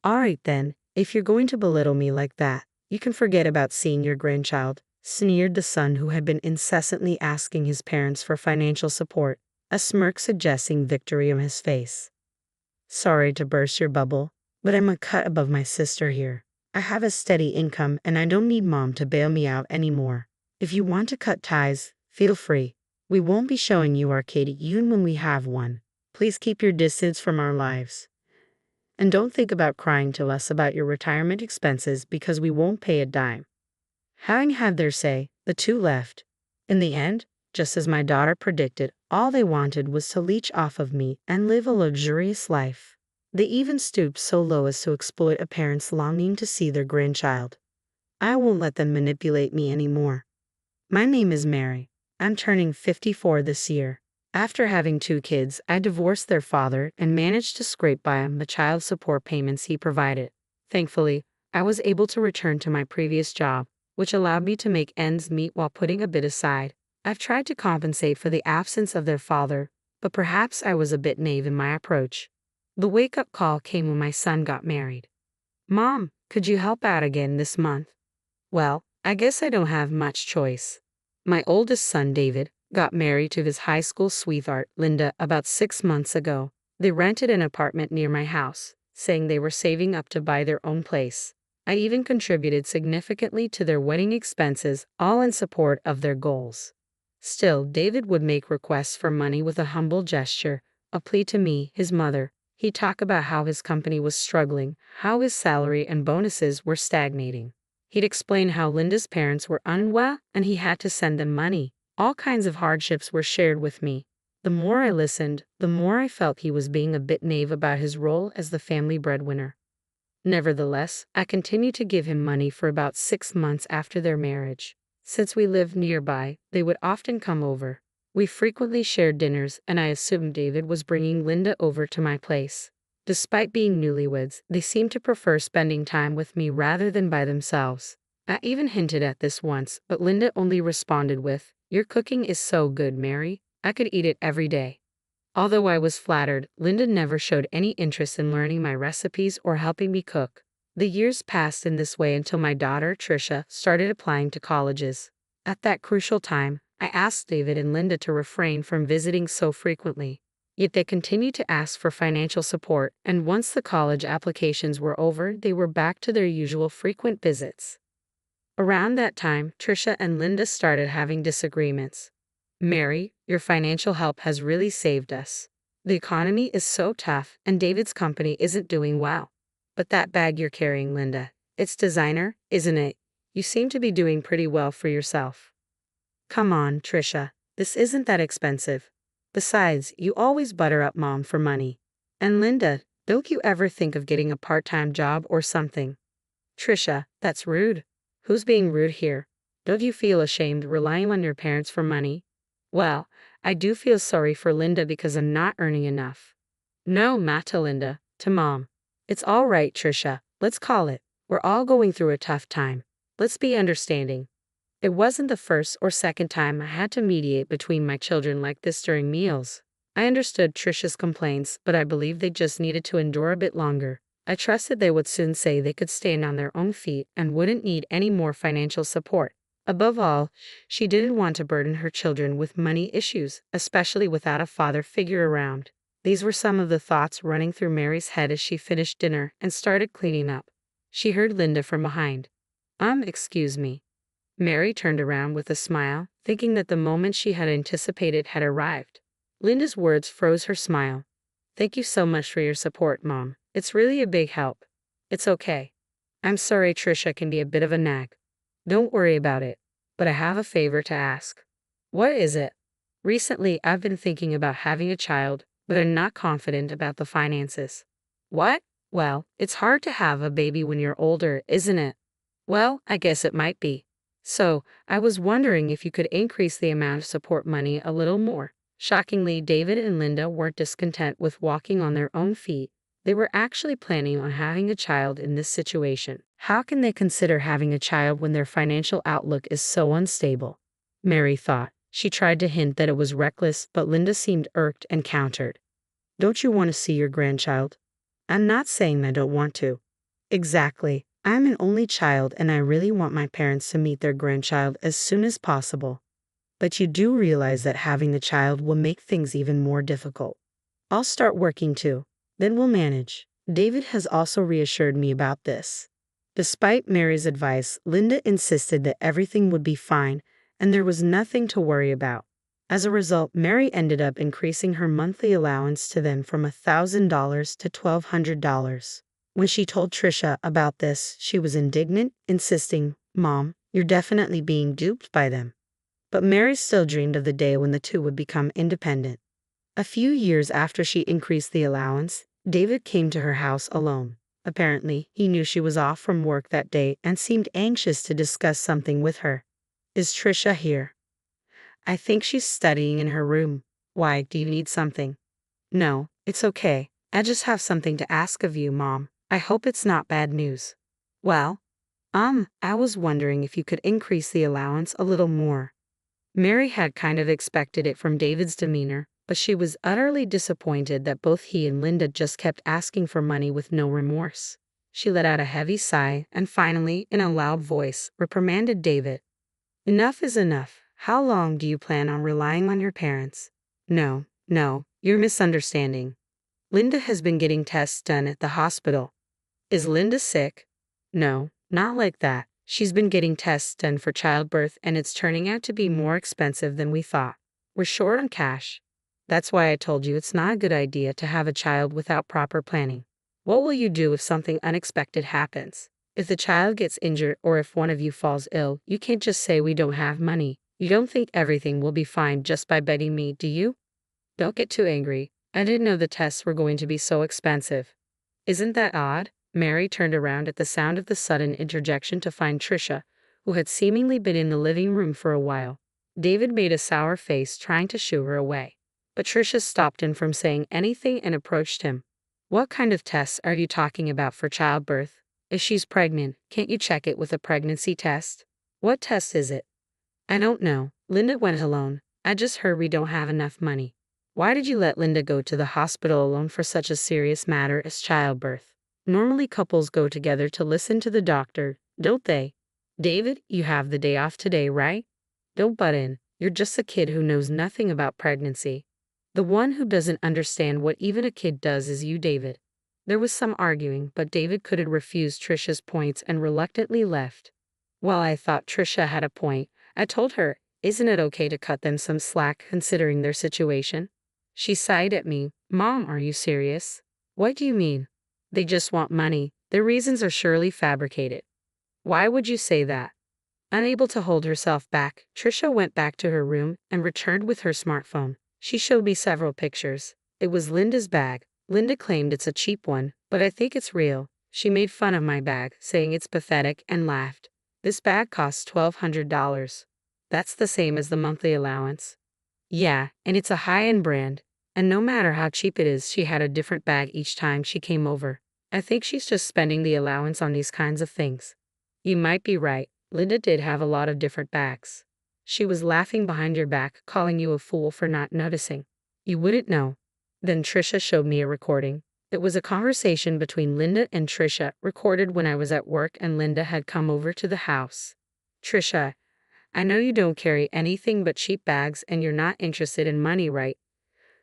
All right then, if you're going to belittle me like that, you can forget about seeing your grandchild, sneered the son who had been incessantly asking his parents for financial support, a smirk suggesting victory on his face. Sorry to burst your bubble, but I'm a cut above my sister here. I have a steady income and I don't need mom to bail me out anymore. If you want to cut ties, feel free. We won't be showing you our Katie even when we have one. Please keep your distance from our lives. And don't think about crying to us about your retirement expenses because we won't pay a dime. Having had their say, the two left. In the end, just as my daughter predicted, all they wanted was to leech off of me and live a luxurious life. They even stooped so low as to exploit a parent's longing to see their grandchild. I won't let them manipulate me anymore. My name is Mary. I'm turning 54 this year. After having 2 kids, I divorced their father and managed to scrape by on the child support payments he provided. Thankfully, I was able to return to my previous job, which allowed me to make ends meet while putting a bit aside. I've tried to compensate for the absence of their father, but perhaps I was a bit naive in my approach. The wake-up call came when my son got married. Mom, could you help out again this month? Well, I guess I don't have much choice. My oldest son, David, got married to his high school sweetheart, Linda, about 6 months ago. They rented an apartment near my house, saying they were saving up to buy their own place. I even contributed significantly to their wedding expenses, all in support of their goals. Still, David would make requests for money with a humble gesture, a plea to me, his mother. He'd talk about how his company was struggling, how his salary and bonuses were stagnating. He'd explain how Linda's parents were unwell and he had to send them money. All kinds of hardships were shared with me. The more I listened, the more I felt he was being a bit naive about his role as the family breadwinner. Nevertheless, I continued to give him money for about 6 months after their marriage. Since we lived nearby, they would often come over. We frequently shared dinners, and I assumed David was bringing Linda over to my place. Despite being newlyweds, they seemed to prefer spending time with me rather than by themselves. I even hinted at this once, but Linda only responded with, "Your cooking is so good, Mary. I could eat it every day." Although I was flattered, Linda never showed any interest in learning my recipes or helping me cook. The years passed in this way until my daughter, Tricia, started applying to colleges. At that crucial time, I asked David and Linda to refrain from visiting so frequently. Yet they continued to ask for financial support, and once the college applications were over, they were back to their usual frequent visits. Around that time, Tricia and Linda started having disagreements. "Mary, your financial help has really saved us. The economy is so tough, and David's company isn't doing well. But that bag you're carrying, Linda, it's designer, isn't it? You seem to be doing pretty well for yourself." "Come on, Tricia, this isn't that expensive. Besides, you always butter up mom for money. And Linda, don't you ever think of getting a part-time job or something?" "Tricia, that's rude." "Who's being rude here? Don't you feel ashamed relying on your parents for money?" "Well, I do feel sorry for Linda because I'm not earning enough." "No, not to Linda, to mom." "It's all right, Tricia, let's call it. We're all going through a tough time. Let's be understanding." It wasn't the first or second time I had to mediate between my children like this during meals. I understood Tricia's complaints, but I believed they just needed to endure a bit longer. I trusted they would soon say they could stand on their own feet and wouldn't need any more financial support. Above all, she didn't want to burden her children with money issues, especially without a father figure around. These were some of the thoughts running through Mary's head as she finished dinner and started cleaning up. She heard Linda from behind. Excuse me." Mary turned around with a smile, thinking that the moment she had anticipated had arrived. Linda's words froze her smile. "Thank you so much for your support, Mom. It's really a big help." "It's okay. I'm sorry Tricia can be a bit of a nag." "Don't worry about it. But I have a favor to ask." "What is it?" "Recently, I've been thinking about having a child, but I'm not confident about the finances." "What?" "Well, it's hard to have a baby when you're older, isn't it?" "Well, I guess it might be. So, I was wondering if you could increase the amount of support money a little more." Shockingly, David and Linda weren't discontent with walking on their own feet. They were actually planning on having a child in this situation. How can they consider having a child when their financial outlook is so unstable? Mary thought. She tried to hint that it was reckless, but Linda seemed irked and countered. "Don't you want to see your grandchild?" "I'm not saying I don't want to. Exactly. I'm an only child and I really want my parents to meet their grandchild as soon as possible. But you do realize that having the child will make things even more difficult. I'll start working too. Then we'll manage. David has also reassured me about this. Despite Mary's advice, Linda insisted that everything would be fine and there was nothing to worry about. As a result, Mary ended up increasing her monthly allowance to them from $1,000 to $1,200. When she told Trisha about this, she was indignant, insisting, "Mom, you're definitely being duped by them." But Mary still dreamed of the day when the two would become independent. A few years after she increased the allowance, David came to her house alone. Apparently, he knew she was off from work that day and seemed anxious to discuss something with her. "Is Trisha here?" "I think she's studying in her room." "Why, do you need something?" "No, it's okay. I just have something to ask of you, Mom. I hope it's not bad news." "Well, I was wondering if you could increase the allowance a little more." Mary had kind of expected it from David's demeanor, but she was utterly disappointed that both he and Linda just kept asking for money with no remorse. She let out a heavy sigh and finally, in a loud voice, reprimanded David. "Enough is enough. How long do you plan on relying on your parents?" No, you're misunderstanding. Linda has been getting tests done at the hospital." "Is Linda sick?" "No, not like that. She's been getting tests done for childbirth and it's turning out to be more expensive than we thought. We're short on cash. That's why I told you it's not a good idea to have a child without proper planning. What will you do if something unexpected happens? If the child gets injured or if one of you falls ill, you can't just say we don't have money. You don't think everything will be fine just by begging me, do you?" "Don't get too angry. I didn't know the tests were going to be so expensive." "Isn't that odd?" Mary turned around at the sound of the sudden interjection to find Trisha, who had seemingly been in the living room for a while. David made a sour face trying to shoo her away. But Trisha stopped him from saying anything and approached him. "What kind of tests are you talking about for childbirth? If she's pregnant, can't you check it with a pregnancy test?" "What test is it?" "I don't know. Linda went alone. I just heard we don't have enough money." "Why did you let Linda go to the hospital alone for such a serious matter as childbirth? Normally couples go together to listen to the doctor, don't they?" "David, you have the day off today, right? Don't butt in. You're just a kid who knows nothing about pregnancy." "The one who doesn't understand what even a kid does is you, David." There was some arguing, but David couldn't refuse Trisha's points and reluctantly left. "Well, I thought Trisha had a point. I told her, isn't it okay to cut them some slack considering their situation?" She sighed at me. "Mom, are you serious?" "What do you mean?" "They just want money. Their reasons are surely fabricated." "Why would you say that?" Unable to hold herself back, Trisha went back to her room and returned with her smartphone. She showed me several pictures. It was Linda's bag. Linda claimed it's a cheap one, but I think it's real. She made fun of my bag, saying it's pathetic, and laughed. "This bag costs $1,200. That's the same as the monthly allowance." "Yeah, and it's a high-end brand. And no matter how cheap it is, she had a different bag each time she came over. I think she's just spending the allowance on these kinds of things." "You might be right. Linda did have a lot of different bags." "She was laughing behind your back, calling you a fool for not noticing." "You wouldn't know." Then Trisha showed me a recording. It was a conversation between Linda and Trisha, recorded when I was at work and Linda had come over to the house. "Trisha, I know you don't carry anything but cheap bags and you're not interested in money, right?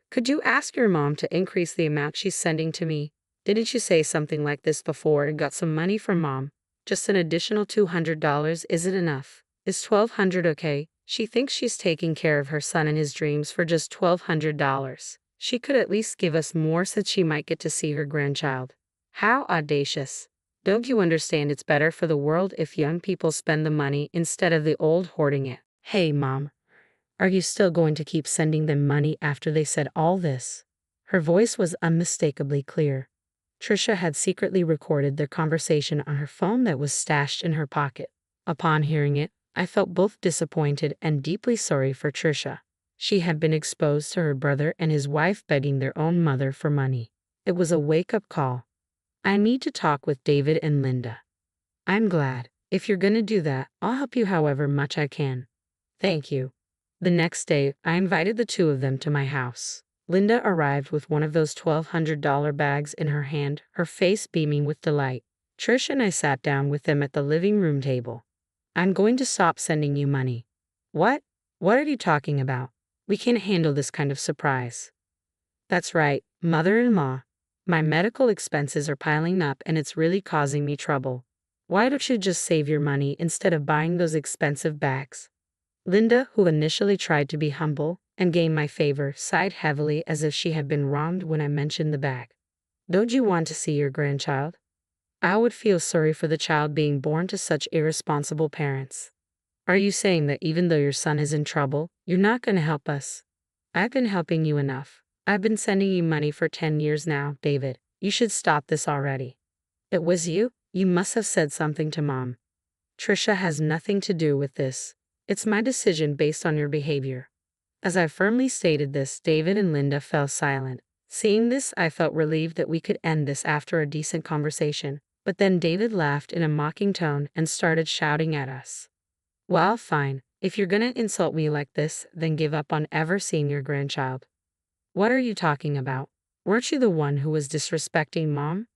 Could you ask your mom to increase the amount she's sending to me? Didn't you say something like this before and got some money from Mom? Just an additional $200 isn't enough. Is $1,200 okay? She thinks she's taking care of her son and his dreams for just $1,200. She could at least give us more so she might get to see her grandchild." How audacious. Don't you understand it's better for the world if young people spend the money instead of the old hoarding it? "Hey, Mom. Are you still going to keep sending them money after they said all this?" Her voice was unmistakably clear. Trisha had secretly recorded their conversation on her phone that was stashed in her pocket. Upon hearing it, I felt both disappointed and deeply sorry for Trisha. She had been exposed to her brother and his wife begging their own mother for money. It was a wake-up call. "I need to talk with David and Linda." "I'm glad. If you're gonna do that, I'll help you however much I can." "Thank you." The next day, I invited the two of them to my house. Linda arrived with one of those $1,200 bags in her hand, her face beaming with delight. Trish and I sat down with them at the living room table. I'm going to stop sending you money. What? What are you talking about? We can't handle this kind of surprise. That's right, mother-in-law. My medical expenses are piling up and it's really causing me trouble. Why don't you just save your money instead of buying those expensive bags? Linda, who initially tried to be humble and gain my favor, sighed heavily as if she had been wronged when I mentioned the bag. Don't you want to see your grandchild? I would feel sorry for the child being born to such irresponsible parents. Are you saying that even though your son is in trouble, you're not going to help us? I've been helping you enough. I've been sending you money for 10 years now, David. You should stop this already. It was you? You must have said something to Mom. Trisha has nothing to do with this. It's my decision based on your behavior. As I firmly stated this, David and Linda fell silent. Seeing this, I felt relieved that we could end this after a decent conversation. But then David laughed in a mocking tone and started shouting at us. Well, fine. If you're gonna insult me like this, then give up on ever seeing your grandchild. What are you talking about? Weren't you the one who was disrespecting Mom?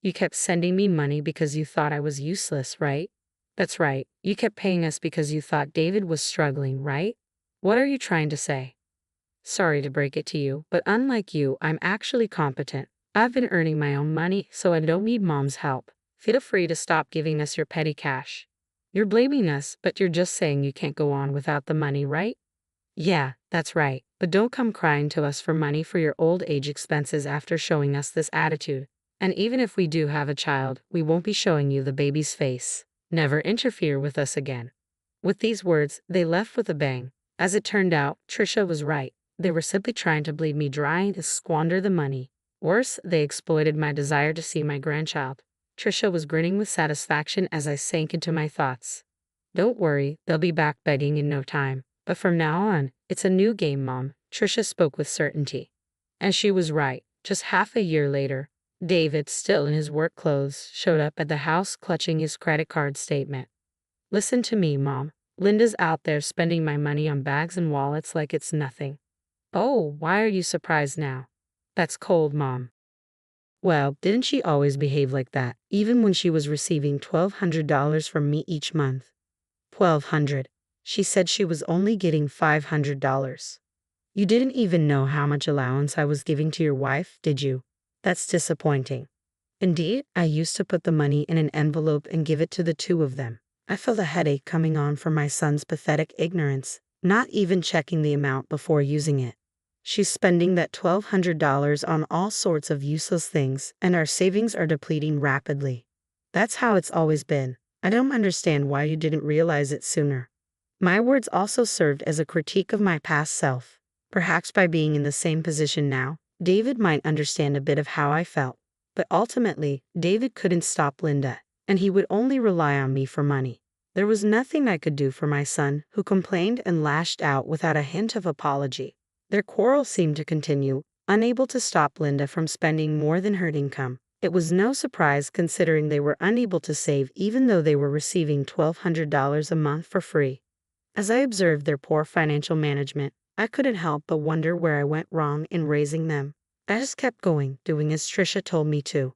You kept sending me money because you thought I was useless, right? That's right. You kept paying us because you thought David was struggling, right? What are you trying to say? Sorry to break it to you, but unlike you, I'm actually competent. I've been earning my own money, so I don't need Mom's help. Feel free to stop giving us your petty cash. You're blaming us, but you're just saying you can't go on without the money, right? Yeah, that's right. But don't come crying to us for money for your old age expenses after showing us this attitude. And even if we do have a child, we won't be showing you the baby's face. Never interfere with us again. With these words, they left with a bang. As it turned out, Trisha was right. They were simply trying to bleed me dry and squander the money. Worse, they exploited my desire to see my grandchild. Trisha was grinning with satisfaction as I sank into my thoughts. Don't worry, they'll be back begging in no time. But from now on, it's a new game, Mom, Trisha spoke with certainty. And she was right. Just half a year later, David, still in his work clothes, showed up at the house clutching his credit card statement. Listen to me, Mom. Linda's out there spending my money on bags and wallets like it's nothing. Oh, why are you surprised now? That's cold, Mom. Well, didn't she always behave like that, even when she was receiving $1,200 from me each month? $1,200. She said she was only getting $500. You didn't even know how much allowance I was giving to your wife, did you? That's disappointing. Indeed, I used to put the money in an envelope and give it to the two of them. I felt a headache coming on from my son's pathetic ignorance, not even checking the amount before using it. She's spending that $1,200 on all sorts of useless things, and our savings are depleting rapidly. That's how it's always been. I don't understand why you didn't realize it sooner. My words also served as a critique of my past self. Perhaps by being in the same position now, David might understand a bit of how I felt. But ultimately, David couldn't stop Linda, and he would only rely on me for money. There was nothing I could do for my son, who complained and lashed out without a hint of apology. Their quarrel seemed to continue, unable to stop Linda from spending more than her income. It was no surprise considering they were unable to save even though they were receiving $1,200 a month for free. As I observed their poor financial management, I couldn't help but wonder where I went wrong in raising them. I just kept going, doing as Trisha told me to.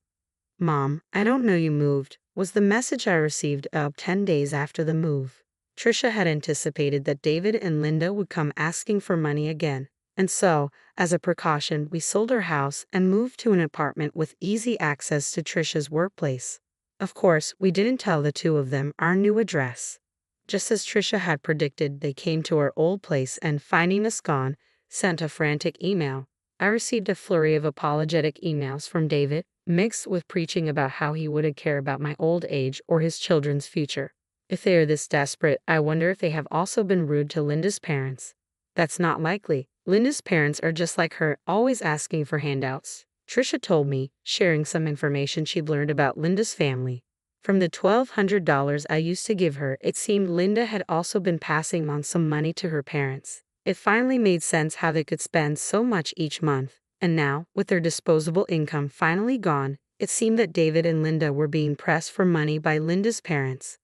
Mom, I don't know you moved, was the message I received 10 days after the move. Trisha had anticipated that David and Linda would come asking for money again. And so, as a precaution, we sold our house and moved to an apartment with easy access to Trisha's workplace. Of course, we didn't tell the two of them our new address. Just as Trisha had predicted, they came to our old place and, finding us gone, sent a frantic email. I received a flurry of apologetic emails from David, mixed with preaching about how he wouldn't care about my old age or his children's future. If they are this desperate, I wonder if they have also been rude to Linda's parents. That's not likely. Linda's parents are just like her, always asking for handouts. Trisha told me, sharing some information she'd learned about Linda's family. From the $1,200 I used to give her, it seemed Linda had also been passing on some money to her parents. It finally made sense how they could spend so much each month. And now, with their disposable income finally gone, it seemed that David and Linda were being pressed for money by Linda's parents.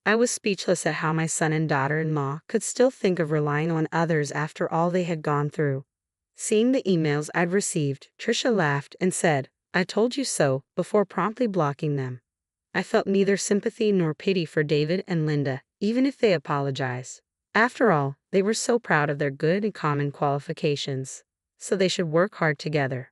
I was speechless at how my son and daughter-in-law could still think of relying on others after all they had gone through. Seeing the emails I'd received, Trisha laughed and said, "I told you so," before promptly blocking them. I felt neither sympathy nor pity for David and Linda, even if they apologize. After all, they were so proud of their good and common qualifications. So they should work hard together.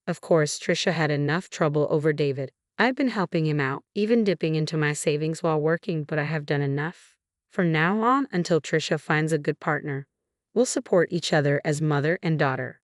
Of course, Trisha had enough trouble over David. I've been helping him out, even dipping into my savings while working, but I have done enough. From now on, until Trisha finds a good partner, we'll support each other as mother and daughter.